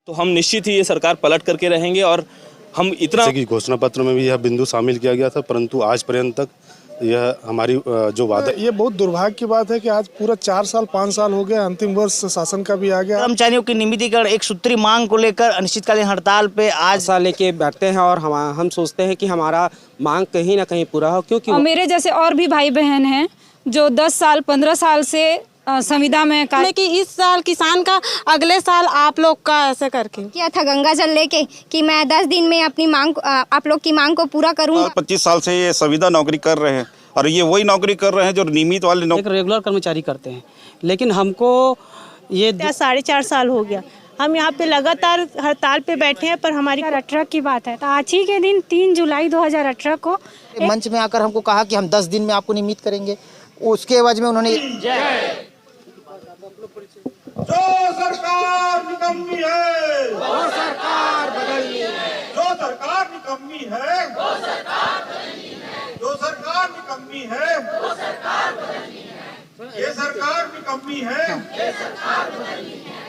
तो हम निश्चित ही ये सरकार पलट करके रहेंगे और हम इतना कि घोषणा पत्र में भी यह बिंदु शामिल किया गया था, परंतु आज पर्यंत तक यह हमारी जो वादा। ये बहुत दुर्भाग्य की बात है कि आज पूरा 4 साल 5 साल हो गया, अंतिम वर्ष शासन का भी आ गया। कर्मचारियों की नियमितीकरण एक सूत्री मांग को लेकर अनिश्चितकालीन हड़ताल पे आज आशा लेके बैठते हैं और हम सोचते हैं कि हमारा मांग कहीं ना कहीं पूरा हो, क्योंकि मेरे जैसे और भी भाई बहन हैं जो 10 साल 15 साल से संविदा में कार्य कि इस साल किसान का अगले साल आप लोग का ऐसे करके किया था गंगा जल लेके कि मैं 10 दिन में अपनी मांग आप लोग की मांग को पूरा करूंगा। 25 साल से ये संविदा नौकरी कर रहे हैं और ये वही नौकरी कर रहे हैं जो नियमित वाले एक रेगुलर कर्मचारी करते हैं, लेकिन हमको ये 4.5 साल हो गया हम यहाँ पे लगातार हड़ताल पे बैठे हैं। पर हमारी 2018 की बात है, तो आज ही के दिन 3 जुलाई 2018 को मंच में आकर हमको कहा कि हम 10 दिन में आपको नियमित करेंगे। उसके एवज में उन्होंने जो सरकार निकम्मी है वो सरकार बदलनी है, जो सरकार निकम्मी है वो सरकार बदलनी है, जो सरकार निकम्मी है वो सरकार बदलनी है, ये सरकार निकम्मी है ये सरकार बदलनी है।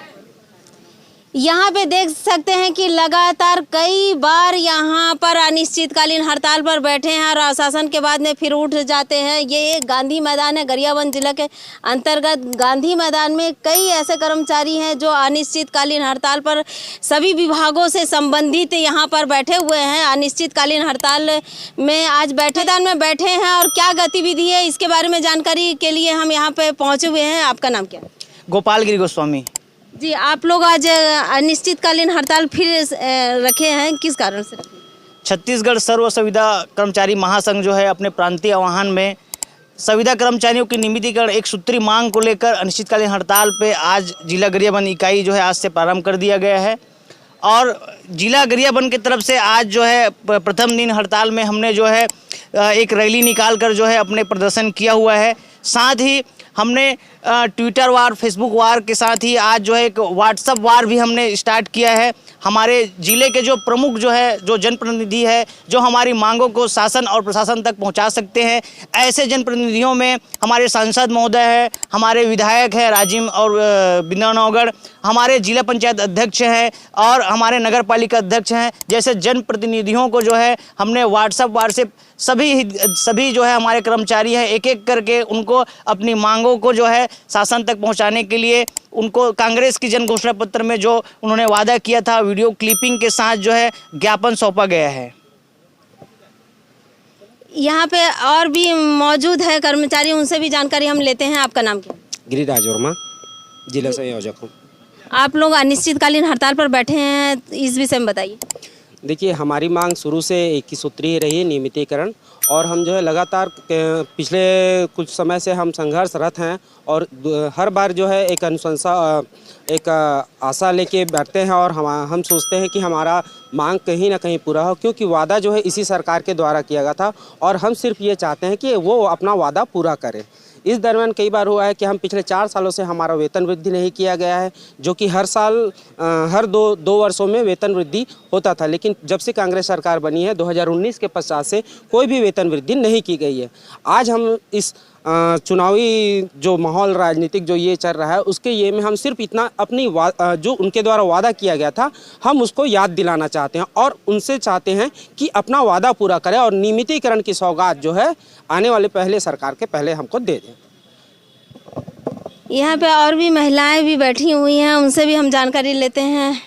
यहाँ पे देख सकते हैं कि लगातार कई बार यहाँ पर अनिश्चितकालीन हड़ताल पर बैठे हैं और आश्वासन के बाद में फिर उठ जाते हैं। ये एक गांधी मैदान है, गरियाबंद जिला के अंतर्गत गांधी मैदान में कई ऐसे कर्मचारी हैं जो अनिश्चितकालीन हड़ताल पर सभी विभागों से संबंधित यहाँ पर बैठे हुए हैं। अनिश्चितकालीन हड़ताल में आज मैदान में बैठे हैं और क्या गतिविधि है इसके बारे में जानकारी के लिए हम यहाँ पे पहुँचे हुए हैं। आपका नाम क्या है? गोपालगिरी गोस्वामी जी, आप लोग आज अनिश्चितकालीन हड़ताल फिर रखे हैं, किस कारण से रखे? छत्तीसगढ़ सर्व संविदा कर्मचारी महासंघ जो है अपने प्रांतीय आह्वान में संविदा कर्मचारियों की नियमितीकरण एक सूत्री मांग को लेकर अनिश्चितकालीन हड़ताल पे आज जिला गरियाबंद इकाई जो है आज से प्रारंभ कर दिया गया है। और जिला गरियाबंद की तरफ से आज जो है प्रथम दिन हड़ताल में हमने जो है एक रैली निकाल कर जो है अपने प्रदर्शन किया हुआ है। साथ ही हमने ट्विटर वार, फेसबुक वार के साथ ही आज जो है एक व्हाट्सएप वार भी हमने स्टार्ट किया है। हमारे ज़िले के जो प्रमुख जो है, जो जनप्रतिनिधि है, जो हमारी मांगों को शासन और प्रशासन तक पहुंचा सकते हैं, ऐसे जनप्रतिनिधियों में हमारे सांसद महोदय हैं, हमारे विधायक हैं राजीव और बिंदानौगढ़, हमारे जिला पंचायत अध्यक्ष हैं और हमारे नगर पालिका अध्यक्ष हैं। जैसे जनप्रतिनिधियों को जो है हमने व्हाट्सएप वार से सभी जो है हमारे कर्मचारी हैं, एक एक करके उनको अपनी मांगों को जो है शासन तक पहुंचाने के लिए उनको कांग्रेस की जन घोषणा पत्र में जो उन्होंने वादा किया था वीडियो क्लिपिंग के साथ जो है ज्ञापन सौंपा गया है। यहाँ पे और भी मौजूद है कर्मचारी, उनसे भी जानकारी हम लेते हैं। आपका नाम क्या? गिरिराज वर्मा, जिला संयोजक हूँ। आप लोग अनिश्चितकालीन हड़ताल पर बैठे हैं, इस विषय में बताइए। देखिए, हमारी मांग शुरू से एक ही सूत्री रही है, नियमितीकरण, और हम जो है लगातार पिछले कुछ समय से हम संघर्षरत हैं और हर बार जो है एक अनुशंसा एक आशा लेके बैठते हैं और हम सोचते हैं कि हमारा मांग कहीं ना कहीं पूरा हो, क्योंकि वादा जो है इसी सरकार के द्वारा किया गया था और हम सिर्फ ये चाहते हैं कि वो अपना वादा पूरा करें। इस दरमियान कई बार हुआ है कि हम पिछले 4 सालों से हमारा वेतन वृद्धि नहीं किया गया है, जो कि हर साल हर दो वर्षों में वेतन वृद्धि होता था, लेकिन जब से कांग्रेस सरकार बनी है 2019 के पश्चात से कोई भी वेतन वृद्धि नहीं की गई है। आज हम इस चुनावी जो माहौल राजनीतिक जो ये चल रहा है उसके ये में हम सिर्फ इतना अपनी जो उनके द्वारा वादा किया गया था हम उसको याद दिलाना चाहते हैं और उनसे चाहते हैं कि अपना वादा पूरा करें और नियमितीकरण की सौगात जो है आने वाले पहले सरकार के पहले हमको दे दें। यहाँ पे और भी महिलाएं भी बैठी हुई हैं, उनसे भी हम जानकारी लेते हैं।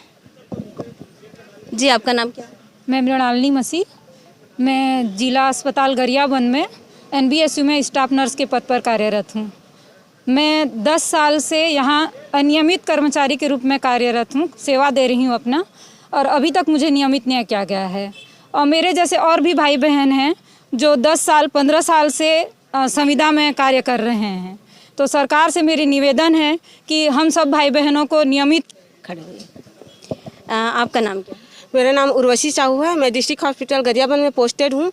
जी, आपका नाम क्या है? मैं मृणालिनी मसीह, मैं जिला अस्पताल गरियाबंद में NBSU में स्टाफ नर्स के पद पर कार्यरत हूँ। मैं 10 साल से यहाँ अनियमित कर्मचारी के रूप में कार्यरत हूँ, सेवा दे रही हूँ अपना, और अभी तक मुझे नियमित नहीं किया गया है। और मेरे जैसे और भी भाई बहन हैं जो 10 साल 15 साल से संविदा में कार्य कर रहे हैं। तो सरकार से मेरी निवेदन है कि हम सब भाई बहनों को नियमित खड़े हुए। आपका नाम क्या? मेरा नाम उर्वशी साहू है, मैं डिस्ट्रिक्ट हॉस्पिटल गरियाबंद में पोस्टेड हूँ।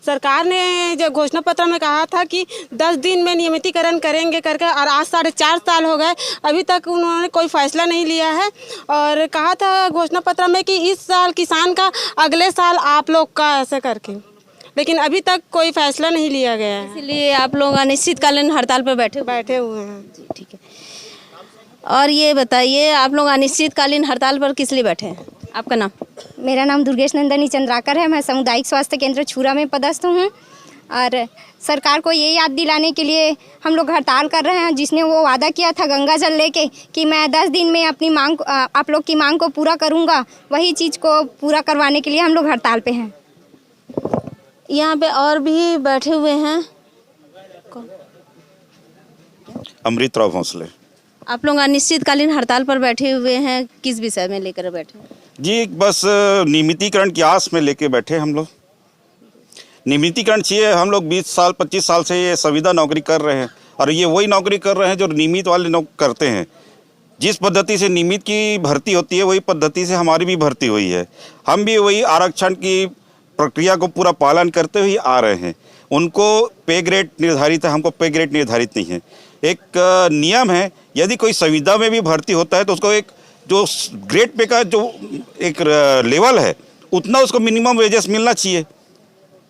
सरकार ने जो घोषणा पत्र में कहा था कि 10 दिन में नियमितीकरण करेंगे करके, और आज 4.5 साल हो गए, अभी तक उन्होंने कोई फैसला नहीं लिया है। और कहा था घोषणा पत्र में कि इस साल किसान का अगले साल आप लोग का ऐसे करके, लेकिन अभी तक कोई फैसला नहीं लिया गया है। इसलिए आप लोग अनिश्चितकालीन हड़ताल पर बैठे हुए हैं। ठीक है। और ये बताइए, आप लोग अनिश्चितकालीन हड़ताल पर किस लिए बैठे हैं? आपका नाम? मेरा नाम दुर्गेश नंदनी चंद्राकर है। मैं सामुदायिक स्वास्थ्य केंद्र छुरा में पदस्थ हूँ और सरकार को ये याद दिलाने के लिए हम लोग हड़ताल कर रहे हैं, जिसने वो वादा किया था गंगा जल लेके कि मैं 10 दिन में अपनी मांग, आप लोग की मांग को पूरा करूँगा, वही चीज़ को पूरा करवाने के लिए हम लोग हड़ताल पे हैं। यहाँ पे और भी बैठे हुए हैं। अमृत राव भोसले। आप लोग अनिश्चितकालीन हड़ताल पर बैठे हुए हैं, किस विषय में लेकर बैठे हैं? जी बस नियमितीकरण की आस में लेके बैठे हम लोग। नियमितीकरण चाहिए। हम लोग 20 साल 25 साल से ये संविदा नौकरी कर रहे हैं और ये वही नौकरी कर रहे हैं जो नियमित वाले करते हैं। जिस पद्धति से नियमित की भर्ती होती है वही पद्धति से हमारी भी भर्ती हुई है। हम भी वही आरक्षण की प्रक्रिया को पूरा पालन करते हुए आ रहे हैं। उनको पे ग्रेड निर्धारित है, हमको पे ग्रेड निर्धारित नहीं है। एक नियम है, यदि कोई संविदा में भी भर्ती होता है तो उसको एक जो ग्रेड पे का जो एक लेवल है उतना उसको मिनिमम वेजेस मिलना चाहिए,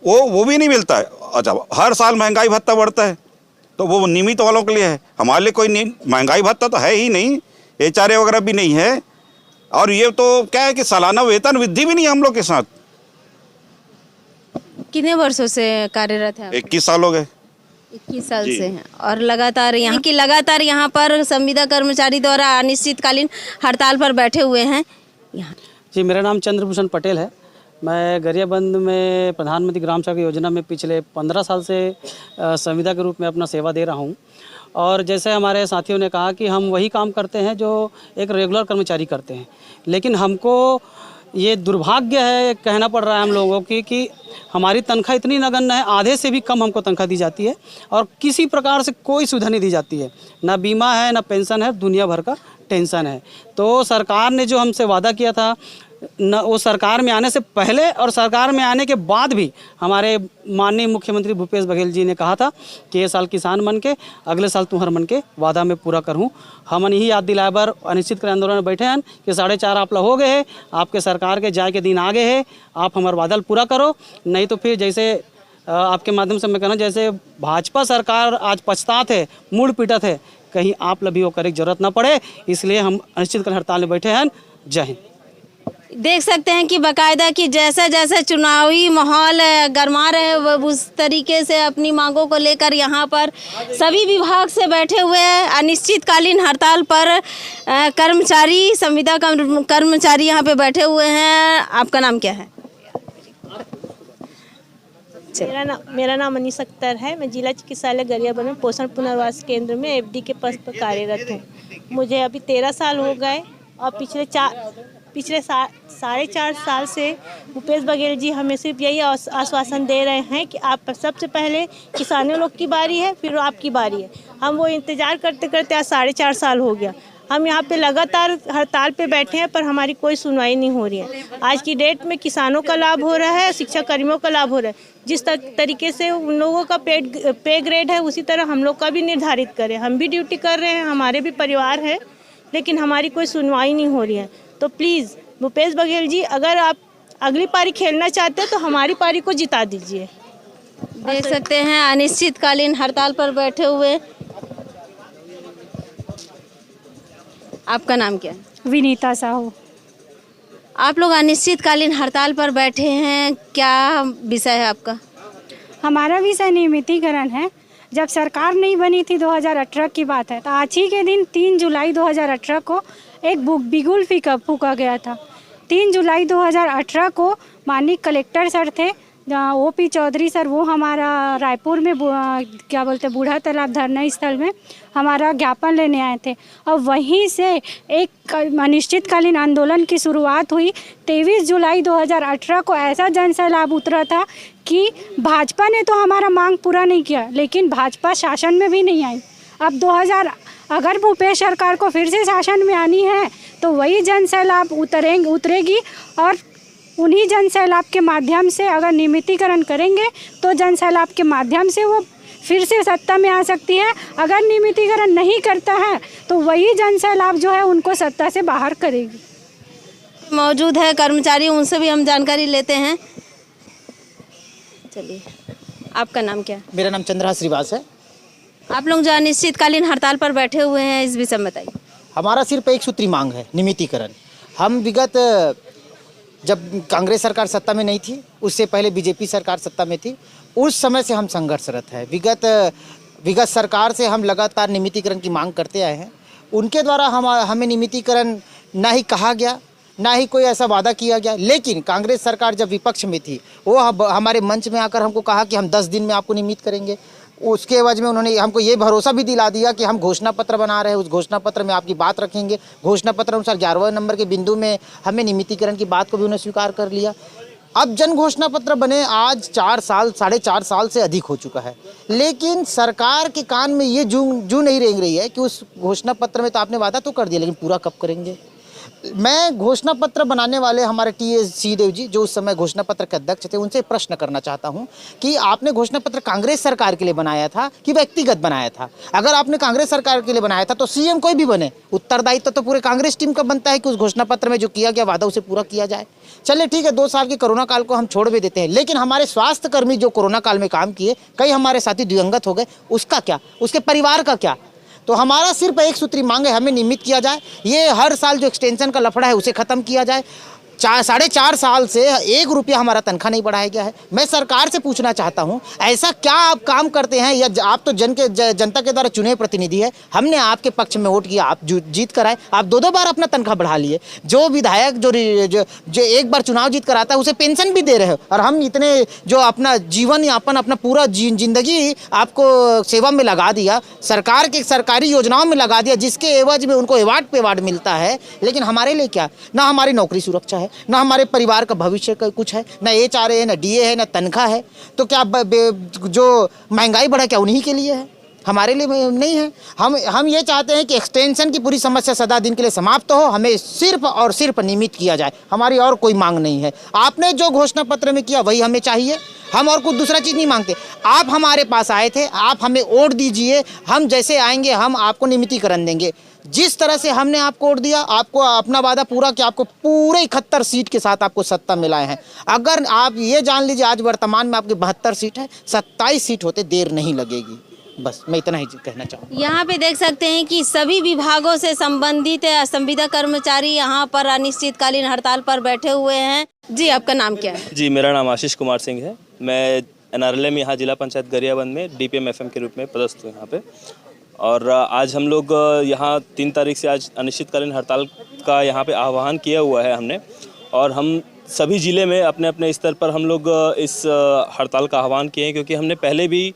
वो भी नहीं मिलता है। अच्छा, हर साल महंगाई भत्ता बढ़ता है तो वो नियमित वालों के लिए है, हमारे लिए कोई महंगाई भत्ता तो है ही नहीं, HRA वगैरह भी नहीं है। और ये तो क्या है कि सालाना वेतन वृद्धि भी नहीं है हम लोग के साथ। कितने वर्षों से कार्यरत हैं? 21 साल हो गए। 21 साल से हैं और लगातार यहाँ पर संविदा कर्मचारी द्वारा अनिश्चितकालीन हड़ताल पर बैठे हुए हैं। यहाँ जी, मेरा नाम चंद्रभूषण पटेल है। मैं गरियाबंद में प्रधानमंत्री ग्राम सड़क योजना में पिछले 15 साल से संविदा के रूप में अपना सेवा दे रहा हूँ। और जैसे हमारे साथियों ने कहा कि हम वही काम करते हैं जो एक रेगुलर कर्मचारी करते हैं, लेकिन हमको ये दुर्भाग्य है, कहना पड़ रहा है हम लोगों की कि हमारी तनख्वाह इतनी नगण्य है, आधे से भी कम हमको तनख्वाह दी जाती है और किसी प्रकार से कोई सुविधा नहीं दी जाती है। ना बीमा है, ना पेंशन है, दुनिया भर का टेंशन है। तो सरकार ने जो हमसे वादा किया था न, वो सरकार में आने से पहले और सरकार में आने के बाद भी हमारे माननीय मुख्यमंत्री भूपेश बघेल जी ने कहा था कि ये साल किसान मन के, अगले साल तुम्हार मन के वादा में पूरा करूँ। हमन यही याद दिलाए बर अनिश्चितकालीन आंदोलन में बैठे हैं कि 4.5 आप हो गए हैं, आपके सरकार के जाए के दिन आ गए हैं, आप हमारा वादा पूरा करो, नहीं तो फिर जैसे आपके माध्यम से मैं कहना, जैसे भाजपा सरकार आज पछतात है, मुड़ पिटत है, कहीं आप लभी वो करे की जरूरत ना पड़े, इसलिए हम अनिश्चितकालीन हड़ताल में बैठे हैं। जय हिंद। देख सकते हैं कि बाकायदा कि जैसे जैसे चुनावी माहौल गरमा रहे उस तरीके से अपनी मांगों को लेकर यहाँ पर सभी विभाग से बैठे हुए हैं। अनिश्चितकालीन हड़ताल पर कर्मचारी, संविदा कर्मचारी यहाँ पे बैठे हुए हैं। आपका नाम क्या है? मेरा नाम अनीस अख्तर है। मैं जिला चिकित्सालय गरियाबंद में पोषण पुनर्वास केंद्र में FD के पद पर कार्यरत हूँ। मुझे अभी 13 साल हो गए और पिछले 4.5 साल से भूपेश बघेल जी हमें सिर्फ यही आश्वासन दे रहे हैं कि आप सबसे पहले किसानों लोग की बारी है, फिर आपकी बारी है। हम वो इंतज़ार करते करते आज 4.5 साल हो गया। हम यहाँ पे लगातार हड़ताल पे बैठे हैं पर हमारी कोई सुनवाई नहीं हो रही है। आज की डेट में किसानों का लाभ हो रहा है, शिक्षा कर्मियों का लाभ हो रहा है। जिस तरीके से उन लोगों का पे ग्रेड है उसी तरह हम लोग का भी निर्धारित करें। हम भी ड्यूटी कर रहे हैं, हमारे भी परिवार है, लेकिन हमारी कोई सुनवाई नहीं हो रही है। तो प्लीज़ भूपेश बघेल जी, अगर आप अगली पारी खेलना चाहते हैं तो हमारी पारी को जिता दीजिए। देख सकते हैं अनिश्चितकालीन हड़ताल पर बैठे हुए। आपका नाम क्या है? विनीता साहू। आप लोग अनिश्चितकालीन हड़ताल पर बैठे हैं, क्या विषय है आपका? हमारा विषय नियमितीकरण है। जब सरकार नहीं बनी थी, 2018 की बात है, तो आज ही के दिन 3 जुलाई 2018 को एक बिगुल फूका गया था। 3 जुलाई 2018 को माननीय कलेक्टर सर थे OP चौधरी सर, वो हमारा रायपुर में क्या बोलते बूढ़ा तालाब धरना स्थल में हमारा ज्ञापन लेने आए थे और वहीं से एक अनिश्चितकालीन आंदोलन की शुरुआत हुई। 23 जुलाई 2018 को ऐसा जन सैलाब उतरा था कि भाजपा ने तो हमारा मांग पूरा नहीं किया, लेकिन भाजपा शासन में भी नहीं आई। अब अगर भूपेश सरकार को फिर से शासन में आनी है तो वही जन सैलाब उतरेगी और उन्हीं जन सैलाब के माध्यम से अगर नियमितीकरण करेंगे तो जन सैलाब के माध्यम से वो फिर से सत्ता में आ सकती है। अगर नियमितीकरण नहीं करता है तो वही जन सैलाब जो है उनको सत्ता से बाहर करेगी। मौजूद है कर्मचारी, उनसे भी हम जानकारी लेते हैं। चलिए, आपका नाम क्या है? मेरा नाम चंद्रा श्रीवास है। आप लोग जो अनिश्चितकालीन हड़ताल पर बैठे हुए हैं, इस विषय में बताइए। हमारा सिर्फ एक सूत्री मांग है, नियमितीकरण। हम विगत जब कांग्रेस सरकार सत्ता में नहीं थी, उससे पहले बीजेपी सरकार सत्ता में थी, उस समय से हम संघर्षरत हैं। विगत सरकार से हम लगातार नियमितीकरण की मांग करते आए हैं। उनके द्वारा हमें नियमितीकरण ना ही कहा गया, ना ही कोई ऐसा वादा किया गया। लेकिन कांग्रेस सरकार जब विपक्ष में थी, वो हमारे मंच में आकर हमको कहा कि हम 10 दिन में आपको नियमित करेंगे। उसके एवज में उन्होंने हमको ये भरोसा भी दिला दिया कि हम घोषणा पत्र बना रहे हैं, उस घोषणा पत्र में आपकी बात रखेंगे। घोषणा पत्र अनुसार 11वें नंबर के बिंदु में हमें नियमितीकरण की बात को भी उन्होंने स्वीकार कर लिया। अब जन घोषणा पत्र बने आज 4 साल, 4.5 साल से अधिक हो चुका है, लेकिन सरकार के कान में ये जू नहीं रेंग रही है कि उस घोषणा पत्र में तो आपने वादा तो कर दिया, लेकिन पूरा कब करेंगे। मैं घोषणा पत्र बनाने वाले हमारे टी.एस. सिंहदेव जी, जो उस समय घोषणा पत्र के अध्यक्ष थे, उनसे प्रश्न करना चाहता हूं कि आपने घोषणा पत्र कांग्रेस सरकार के लिए बनाया था कि व्यक्तिगत बनाया था? अगर आपने कांग्रेस सरकार के लिए बनाया था तो सीएम कोई भी बने, उत्तरदायित्व तो पूरे कांग्रेस टीम का बनता है कि उस घोषणा पत्र में जो किया गया वादा उसे पूरा किया जाए। चलिए ठीक है, 2 साल के कोरोना काल को हम छोड़ भी देते हैं, लेकिन हमारे स्वास्थ्य कर्मी जो कोरोना काल में काम किए, कई हमारे साथी दिवंगत हो गए, उसका क्या, उसके परिवार का क्या? तो हमारा सिर्फ एक सूत्री मांग है, हमें नियमित किया जाए। ये हर साल जो एक्सटेंशन का लफड़ा है उसे ख़त्म किया जाए। 4.5 साल से 1 रुपया हमारा तनख्वाह नहीं बढ़ाया गया है। मैं सरकार से पूछना चाहता हूं, ऐसा क्या आप काम करते हैं, या आप तो जनता के द्वारा चुने प्रतिनिधि है, हमने आपके पक्ष में वोट किया, आप जीत कर आए, आप 2 बार अपना तनख्वाह बढ़ा लिए। जो विधायक जो एक बार चुनाव जीत कर आता है उसे पेंशन भी दे रहे हो, और हम इतने जो अपना जीवन यापन, अपना पूरा जिंदगी आपको सेवा में लगा दिया, सरकार के सरकारी योजनाओं में लगा दिया, जिसके एवज में उनको अवार्ड पे अवार्ड मिलता है, लेकिन हमारे लिए क्या? ना हमारी नौकरी सुरक्षा है, ना हमारे परिवार का भविष्य का कुछ है, ना HRA है, ना DA है, ना तनख्वाह है। तो क्या जो महंगाई बढ़ा क्या उन्हीं के लिए है, हमारे लिए नहीं है? हम ये चाहते हैं कि एक्सटेंशन की पूरी समस्या सदा दिन के लिए समाप्त हो, हमें सिर्फ और सिर्फ नियमित किया जाए, हमारी और कोई मांग नहीं है। आपने जो घोषणा पत्र में किया वही हमें चाहिए, हम और कुछ दूसरा चीज़ नहीं मांगते। आप हमारे पास आए थे, आप हमें वोट दीजिए, हम जैसे आएंगे हम आपको नियमितीकरण देंगे। जिस तरह से हमने आपको वोट दिया, आपको अपना वादा पूरा किया, आपको पूरे 71 सीट के साथ आपको सत्ता में लाए हैं। अगर आप ये जान लीजिए, आज वर्तमान में आपके 72 सीट है, 27 सीट होते देर नहीं लगेगी। बस मैं इतना ही कहना चाहूँगा। यहाँ पे देख सकते हैं कि सभी विभागों से संबंधित संविदा कर्मचारी यहाँ पर अनिश्चितकालीन हड़ताल पर बैठे हुए हैं। जी, आपका नाम क्या है? जी, मेरा नाम आशीष कुमार सिंह है। मैं NRLA में यहाँ जिला पंचायत गरियाबंद में DPM FM के रूप में पदस्थ हूँ यहाँ पे। और आज हम लोग यहाँ 3 तारीख से आज अनिश्चितकालीन हड़ताल का यहाँ पे आह्वान किया हुआ है हमने, और हम सभी ज़िले में अपने अपने स्तर पर हम लोग इस हड़ताल का आह्वान किए हैं, क्योंकि हमने पहले भी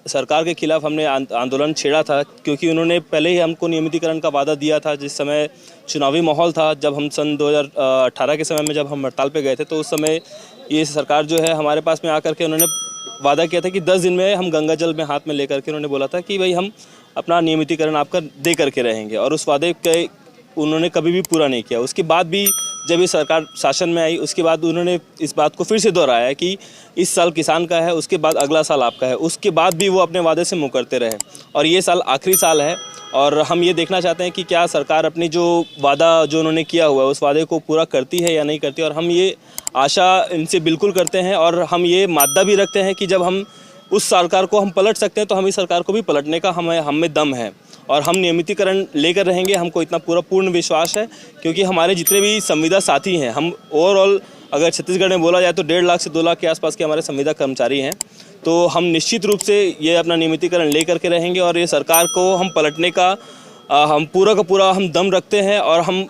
सरकार के खिलाफ हमने आंदोलन छेड़ा था, क्योंकि उन्होंने पहले ही हमको नियमितीकरण का वादा दिया था। जिस समय चुनावी माहौल था, जब हम सन 2018 के समय में जब हम हड़ताल पे गए थे, तो उस समय ये सरकार जो है हमारे पास में आकर के उन्होंने वादा किया था कि 10 दिन में हम गंगा जल में हाथ में लेकर के उन्होंने बोला था कि भाई हम अपना नियमितीकरण आपका दे करके रहेंगे, और उस वादे के उन्होंने कभी भी पूरा नहीं किया। उसके बाद भी जब ये सरकार शासन में आई, उसके बाद उन्होंने इस बात को फिर से दोहराया कि इस साल किसान का है, उसके बाद अगला साल आपका है। उसके बाद भी वो अपने वादे से मुकरते रहे, और ये साल आखिरी साल है, और हम ये देखना चाहते हैं कि क्या सरकार अपनी जो वादा जो उन्होंने किया हुआ है उस वादे को पूरा करती है या नहीं करती। और हम ये आशा इनसे बिल्कुल करते हैं, और हम ये मादा भी रखते हैं कि जब हम उस सरकार को हम पलट सकते हैं तो हम इस सरकार को भी पलटने का हम में दम है, और हम नियमितीकरण लेकर रहेंगे। हमको इतना पूर्ण विश्वास है, क्योंकि हमारे जितने भी संविदा साथी हैं, हम ओवरऑल अगर छत्तीसगढ़ में बोला जाए तो 1.5 लाख से 2 लाख के आसपास के हमारे संविदा कर्मचारी हैं। तो हम निश्चित रूप से ये अपना नियमितीकरण ले करके रहेंगे, और ये सरकार को हम पलटने का हम पूरा का पूरा हम दम रखते हैं, और हम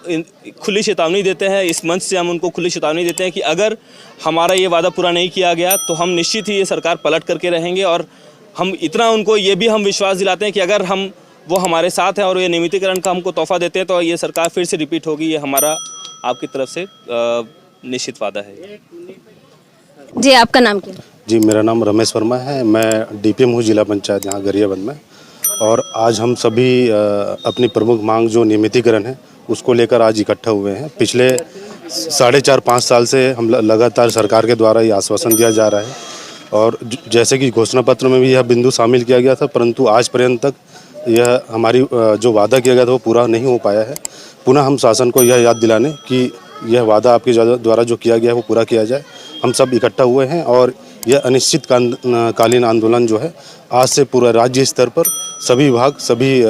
खुली चेतावनी देते हैं। इस मंच से हम उनको खुली चेतावनी देते हैं कि अगर हमारा ये वादा पूरा नहीं किया गया तो हम निश्चित ही ये सरकार पलट करके रहेंगे। और हम इतना उनको ये भी हम विश्वास दिलाते हैं कि अगर वो हमारे साथ है और ये नियमितीकरण का हमको तोहफा देते हैं तो ये सरकार फिर से रिपीट होगी। ये हमारा आपकी तरफ से निश्चित वादा है। जी, आपका नाम क्या है? जी, मेरा नाम रमेश वर्मा है। मैं DPM हूँ जिला पंचायत यहाँ गरियाबंद में, और आज हम सभी अपनी प्रमुख मांग जो नियमितीकरण है उसको लेकर आज इकट्ठा हुए हैं। पिछले 4.5-5 साल से हम लगातार सरकार के द्वारा ये आश्वासन दिया जा रहा है, और जैसे कि घोषणा पत्र में भी यह बिंदु शामिल किया गया था, परंतु आज पर्यंत तक यह हमारी जो वादा किया गया था वो पूरा नहीं हो पाया है। पुनः हम शासन को यह याद दिलाने कि यह वादा आपके द्वारा जो किया गया है वो पूरा किया जाए। हम सब इकट्ठा हुए हैं, और यह अनिश्चितकालीन आंदोलन जो है आज से पूरा राज्य स्तर पर सभी विभाग, सभी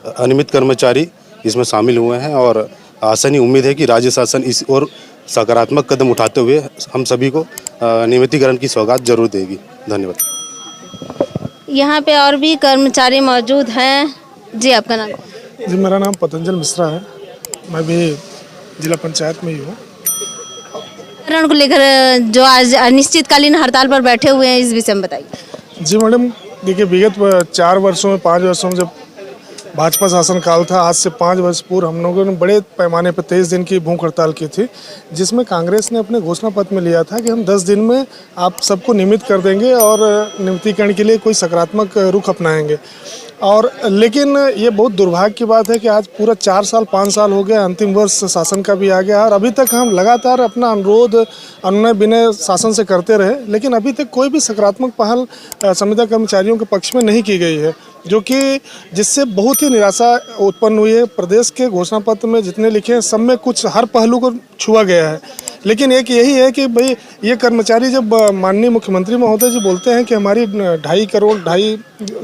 अनियमित कर्मचारी इसमें शामिल हुए हैं और आसानी उम्मीद है कि राज्य शासन इस और सकारात्मक कदम उठाते हुए हम सभी को नियमितीकरण की सौगात जरूर देगी। धन्यवाद। यहाँ पे और भी कर्मचारी मौजूद हैं। जी आपका नाम? जी मेरा नाम पतंजल मिश्रा है, मैं भी जिला पंचायत में ही हूँ। को लेकर जो आज अनिश्चितकालीन हड़ताल पर बैठे हुए हैं, इस विषय में बताइए। जी मैडम, देखिए विगत 4 वर्षों में 5 वर्षों में जब भाजपा शासन काल था, आज से 5 वर्ष पूर्व हम लोगों ने बड़े पैमाने पर 23 दिन की भूख हड़ताल की थी, जिसमें कांग्रेस ने अपने घोषणा पत्र में लिया था कि हम 10 दिन में आप सबको नियमित कर देंगे और नियमितीकरण के लिए कोई सकारात्मक रुख अपनाएंगे। और लेकिन ये बहुत दुर्भाग्य की बात है कि आज पूरा 4 साल 5 साल हो गया, अंतिम वर्ष शासन का भी आ गया और अभी तक हम लगातार अपना अनुरोध अनुनय विनय शासन से करते रहे, लेकिन अभी तक कोई भी सकारात्मक पहल संविदा कर्मचारियों के पक्ष में नहीं की गई है, जो कि जिससे बहुत ही निराशा उत्पन्न हुई है। प्रदेश के घोषणा पत्र में जितने लिखे हैं सब में कुछ हर पहलू को छुआ गया है, लेकिन एक यही है कि भाई ये कर्मचारी जब माननीय मुख्यमंत्री महोदय जी बोलते हैं कि हमारी 2.5 करोड़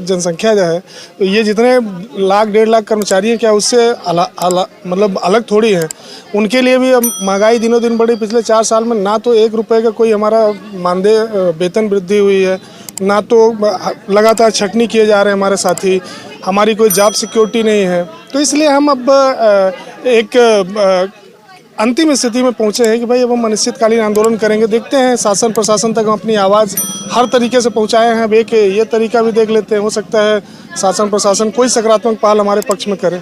जनसंख्या जो है, तो ये जितने लाख 1.5 लाख कर्मचारी हैं क्या उससे मतलब अलग थोड़ी हैं। उनके लिए भी महंगाई दिनों दिन बढ़ी। पिछले 4 साल में ना तो 1 रुपये का कोई हमारा मानदेय वेतन वृद्धि हुई है, ना तो लगातार छटनी किए जा रहे हैं हमारे साथी, हमारी कोई जॉब सिक्योरिटी नहीं है। तो इसलिए हम अब एक अंतिम स्थिति में पहुंचे हैं कि भाई अब हम अनिश्चितकालीन आंदोलन करेंगे। देखते हैं शासन प्रशासन तक हम अपनी आवाज़ हर तरीके से पहुंचाए हैं। अब एक ये तरीका भी देख लेते हैं, हो सकता है शासन प्रशासन कोई सकारात्मक पहल हमारे पक्ष में करे।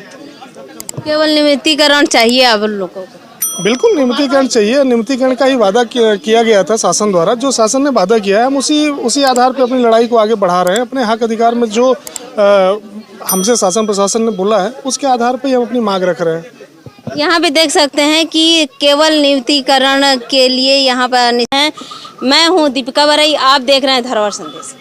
केवल नियमितीकरण चाहिए अब लोगों को? बिल्कुल नियमितीकरण चाहिए। नियमितीकरण का ही वादा किया गया था शासन द्वारा। जो शासन ने वादा किया है हम उसी आधार पर अपनी लड़ाई को आगे बढ़ा रहे हैं। अपने हक अधिकार में जो हमसे शासन प्रशासन ने बोला है उसके आधार पर हम अपनी मांग रख रहे हैं। यहाँ पे देख सकते हैं कि केवल नियमितीकरण के लिए यहाँ पर हैं। मैं हूँ दीपिका बरई, आप देख रहे हैं धरोहर संदेश।